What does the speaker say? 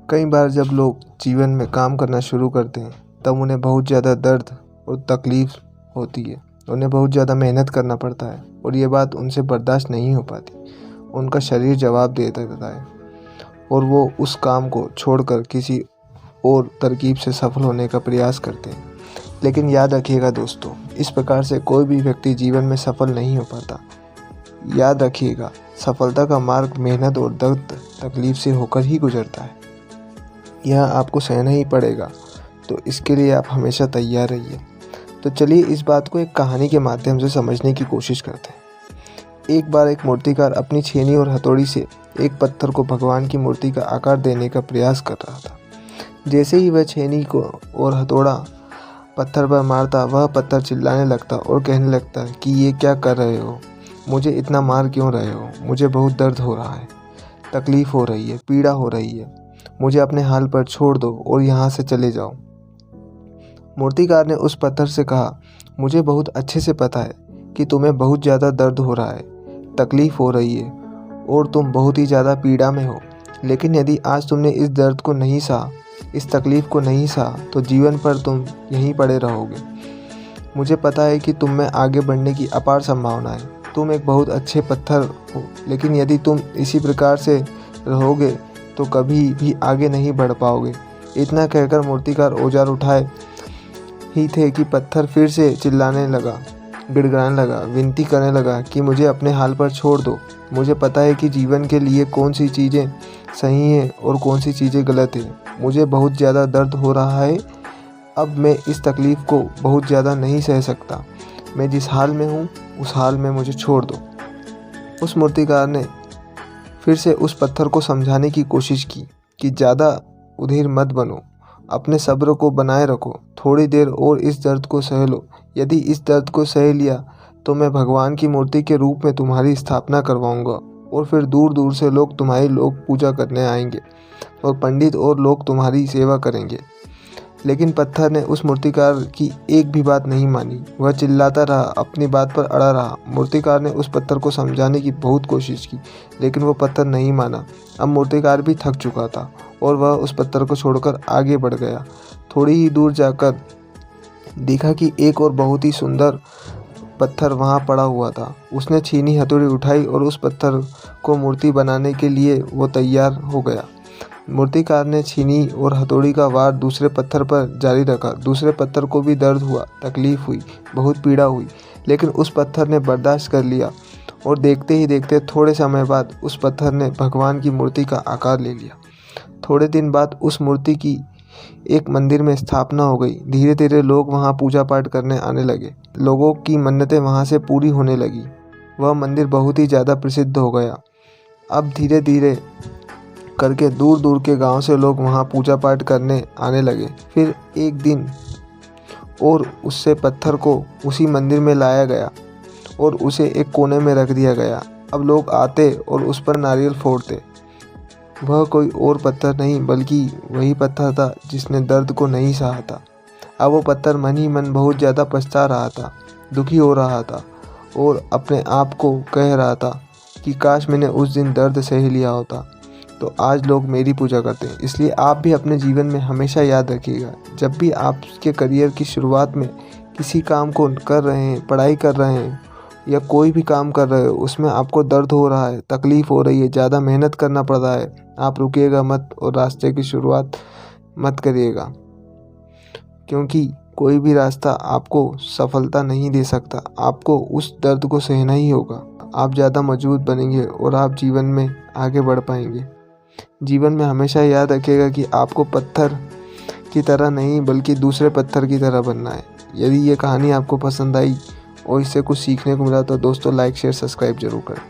कई बार जब लोग जीवन में काम करना शुरू करते हैं तब उन्हें बहुत ज़्यादा दर्द और तकलीफ़ होती है। उन्हें बहुत ज़्यादा मेहनत करना पड़ता है और ये बात उनसे बर्दाश्त नहीं हो पाती। उनका शरीर जवाब देता रहता है और वो उस काम को छोड़कर किसी और तरकीब से सफल होने का प्रयास करते हैं। लेकिन याद रखिएगा दोस्तों, इस प्रकार से कोई भी व्यक्ति जीवन में सफल नहीं हो पाता। याद रखिएगा, सफलता का मार्ग मेहनत और दर्द तकलीफ़ से होकर ही गुजरता है। यह आपको सहना ही पड़ेगा, तो इसके लिए आप हमेशा तैयार रहिए। तो चलिए इस बात को एक कहानी के माध्यम से समझने की कोशिश करते हैं। एक बार एक मूर्तिकार अपनी छेनी और हथौड़ी से एक पत्थर को भगवान की मूर्ति का आकार देने का प्रयास कर रहा था। जैसे ही वह छेनी को और हथौड़ा पत्थर पर मारता, वह पत्थर चिल्लाने लगता और कहने लगता कि ये क्या कर रहे हो, मुझे इतना मार क्यों रहे हो, मुझे बहुत दर्द हो रहा है, तकलीफ़ हो रही है, पीड़ा हो रही है, मुझे अपने हाल पर छोड़ दो और यहाँ से चले जाओ। मूर्तिकार ने उस पत्थर से कहा, मुझे बहुत अच्छे से पता है कि तुम्हें बहुत ज़्यादा दर्द हो रहा है, तकलीफ़ हो रही है और तुम बहुत ही ज़्यादा पीड़ा में हो। लेकिन यदि आज तुमने इस दर्द को नहीं सहा, इस तकलीफ़ को नहीं सहा, तो जीवन पर तुम यहीं पड़े रहोगे। मुझे पता है कि तुम में आगे बढ़ने की अपार संभावना है। तुम एक बहुत अच्छे पत्थर हो, लेकिन यदि तुम इसी प्रकार से रहोगे तो कभी भी आगे नहीं बढ़ पाओगे। इतना कहकर मूर्तिकार औजार उठाए ही थे कि पत्थर फिर से चिल्लाने लगा, गिड़गिड़ाने लगा, विनती करने लगा कि मुझे अपने हाल पर छोड़ दो। मुझे पता है कि जीवन के लिए कौन सी चीज़ें सही हैं और कौन सी चीज़ें गलत हैं। मुझे बहुत ज़्यादा दर्द हो रहा है, अब मैं इस तकलीफ़ को बहुत ज़्यादा नहीं सह सकता। मैं जिस हाल में हूँ उस हाल में मुझे छोड़ दो। उस मूर्तिकार ने फिर से उस पत्थर को समझाने की कोशिश की कि ज़्यादा उधेर मत बनो, अपने सब्र को बनाए रखो, थोड़ी देर और इस दर्द को सह लो। यदि इस दर्द को सह लिया तो मैं भगवान की मूर्ति के रूप में तुम्हारी स्थापना करवाऊंगा और फिर दूर दूर से लोग तुम्हारी पूजा करने आएंगे और पंडित और लोग तुम्हारी सेवा करेंगे। लेकिन पत्थर ने उस मूर्तिकार की एक भी बात नहीं मानी। वह चिल्लाता रहा, अपनी बात पर अड़ा रहा। मूर्तिकार ने उस पत्थर को समझाने की बहुत कोशिश की, लेकिन वह पत्थर नहीं माना। अब मूर्तिकार भी थक चुका था और वह उस पत्थर को छोड़कर आगे बढ़ गया। थोड़ी ही दूर जाकर देखा कि एक और बहुत ही सुंदर पत्थर वहाँ पड़ा हुआ था। उसने छीनी हथौड़ी उठाई और उस पत्थर को मूर्ति बनाने के लिए वो तैयार हो गया। मूर्तिकार ने छीनी और हथौड़ी का वार दूसरे पत्थर पर जारी रखा। दूसरे पत्थर को भी दर्द हुआ, तकलीफ़ हुई, बहुत पीड़ा हुई, लेकिन उस पत्थर ने बर्दाश्त कर लिया और देखते ही देखते थोड़े समय बाद उस पत्थर ने भगवान की मूर्ति का आकार ले लिया। थोड़े दिन बाद उस मूर्ति की एक मंदिर में स्थापना हो गई। धीरे धीरे लोग वहाँ पूजा पाठ करने आने लगे। लोगों की मन्नतें वहाँ से पूरी होने लगी। वह मंदिर बहुत ही ज़्यादा प्रसिद्ध हो गया। अब धीरे धीरे करके दूर दूर के गांव से लोग वहां पूजा पाठ करने आने लगे। फिर एक दिन और उससे पत्थर को उसी मंदिर में लाया गया और उसे एक कोने में रख दिया गया। अब लोग आते और उस पर नारियल फोड़ते। वह कोई और पत्थर नहीं बल्कि वही पत्थर था जिसने दर्द को नहीं सहा था। अब वो पत्थर मन ही मन बहुत ज़्यादा पछता रहा था, दुखी हो रहा था और अपने आप को कह रहा था कि काश मैंने उस दिन दर्द सह लिया होता तो आज लोग मेरी पूजा करते हैं। इसलिए आप भी अपने जीवन में हमेशा याद रखिएगा, जब भी आपके करियर की शुरुआत में किसी काम को कर रहे हैं, पढ़ाई कर रहे हैं या कोई भी काम कर रहे हो, उसमें आपको दर्द हो रहा है, तकलीफ़ हो रही है, ज़्यादा मेहनत करना पड़ रहा है, आप रुकिएगा मत और रास्ते की शुरुआत मत करिएगा, क्योंकि कोई भी रास्ता आपको सफलता नहीं दे सकता। आपको उस दर्द को सहना ही होगा। आप ज़्यादा मजबूत बनेंगे और आप जीवन में आगे बढ़ पाएंगे। जीवन में हमेशा याद रखिएगा कि आपको पत्थर की तरह नहीं बल्कि दूसरे पत्थर की तरह बनना है। यदि ये कहानी आपको पसंद आई और इससे कुछ सीखने को मिला तो दोस्तों लाइक शेयर सब्सक्राइब जरूर करें।